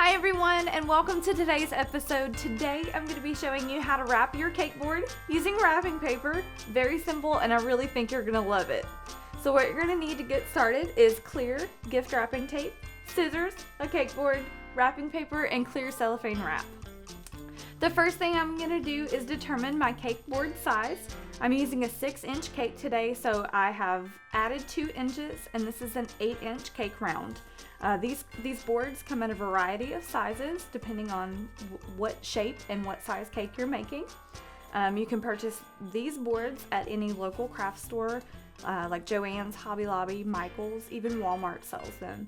Hi everyone, and welcome to today's episode. Today I'm going to be showing you how to wrap your cake board using wrapping paper. Very simple, and I really think you're going to love it. So what you're going to need to get started is clear gift wrapping tape, scissors, a cake board, wrapping paper, and clear cellophane wrap. The first thing I'm going to do is determine my cake board size. I'm using a 6-inch cake today, so I have added 2 inches, and this is an 8-inch cake round. These boards come in a variety of sizes depending on what shape and what size cake you're making. You can purchase these boards at any local craft store like Joann's, Hobby Lobby, Michael's, even Walmart sells them.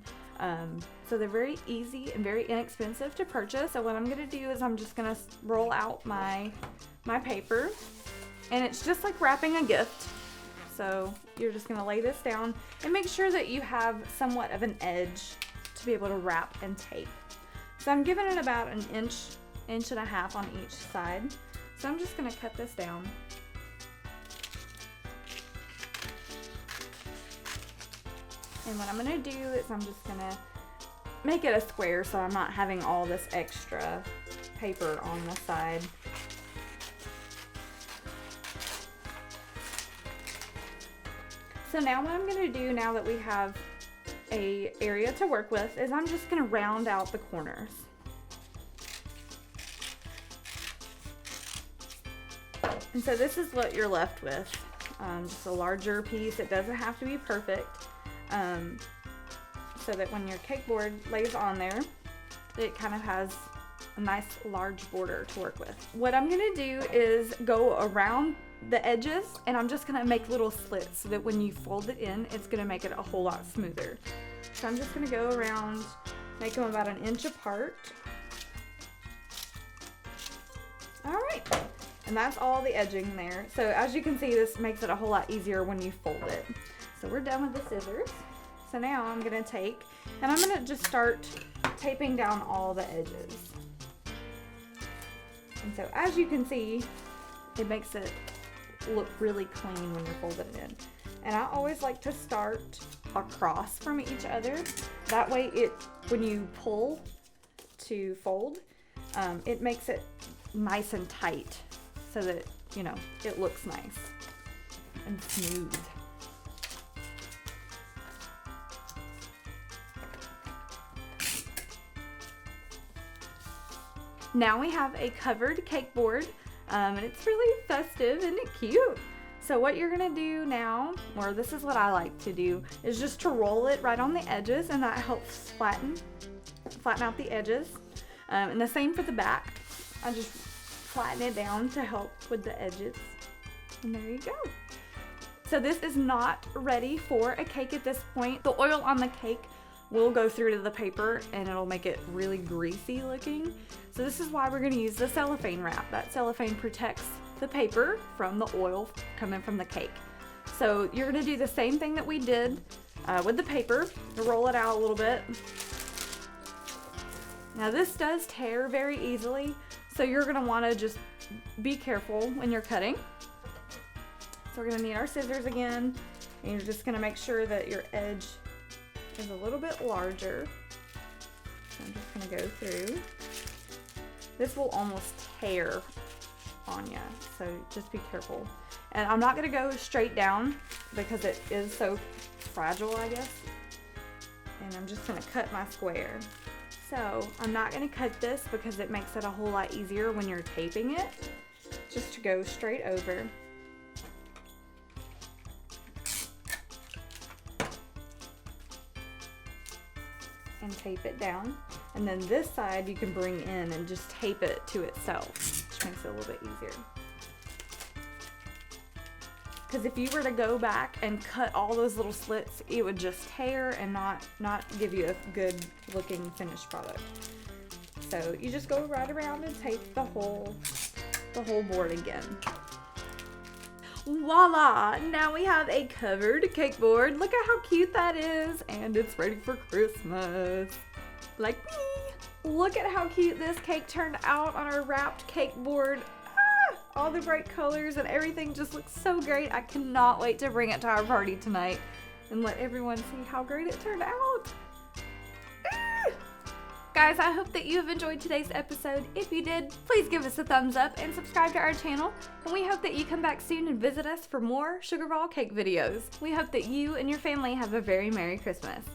So they're very easy and very inexpensive to purchase. So what I'm going to do is I'm just going to roll out my paper, and it's just like wrapping a gift. So you're just going to lay this down and make sure that you have somewhat of an edge to be able to wrap and tape. So I'm giving it about an inch and a half on each side. So I'm just going to cut this down. And what I'm going to do is I'm just going to make it a square so I'm not having all this extra paper on the side. So now what I'm going to do, now that we have a area to work with, is I'm just going to round out the corners. And so this is what you're left with, just a larger piece. It doesn't have to be perfect, so that when your cake board lays on there, it kind of has a nice large border to work with. What I'm going to do is go around the edges, and I'm just gonna make little slits so that when you fold it in, it's gonna make it a whole lot smoother. So I'm just gonna go around, make them about an inch apart. All right, and that's all the edging there. So as you can see, this makes it a whole lot easier when you fold it. So we're done with the scissors. So now I'm gonna take, and I'm gonna just start taping down all the edges. And so as you can see, it makes it look really clean when you're folding it in. And I always like to start across from each other. That way when you pull to fold, it makes it nice and tight so that, you know, it looks nice and smooth. Now we have a covered cake board. And it's really festive, isn't it cute? So what you're gonna do now, or this is what I like to do, is just to roll it right on the edges, and that helps flatten out the edges. And the same for the back. I just flatten it down to help with the edges. And there you go. So this is not ready for a cake at this point. The oil on the cake will go through to the paper, and it'll make it really greasy looking. So this is why we're going to use the cellophane wrap. That cellophane protects the paper from the oil coming from the cake. So you're going to do the same thing that we did with the paper. Roll it out a little bit. Now this does tear very easily, so you're going to want to just be careful when you're cutting. So we're going to need our scissors again, and you're just going to make sure that your edge is a little bit larger. So I'm just going to go through. This will almost tear on you, so just be careful. And I'm not going to go straight down because it is so fragile, I guess. And I'm just going to cut my square. So I'm not going to cut this because it makes it a whole lot easier when you're taping it, just to go straight over. And tape it down, and then this side you can bring in and just tape it to itself, which makes it a little bit easier. Because if you were to go back and cut all those little slits, it would just tear and not give you a good looking finished product. So you just go right around and tape the whole board again. Voila! Now we have a covered cake board. Look at how cute that is, and it's ready for Christmas. Like me! Look at how cute this cake turned out on our wrapped cake board. Ah, all the bright colors and everything just looks so great. I cannot wait to bring it to our party tonight and let everyone see how great it turned out. Ah! guys, I hope that you have enjoyed today's episode. If you did, please give us a thumbs up and subscribe to our channel. And we hope that you come back soon and visit us for more SugarVol cake videos. We hope that you and your family have a very Merry Christmas.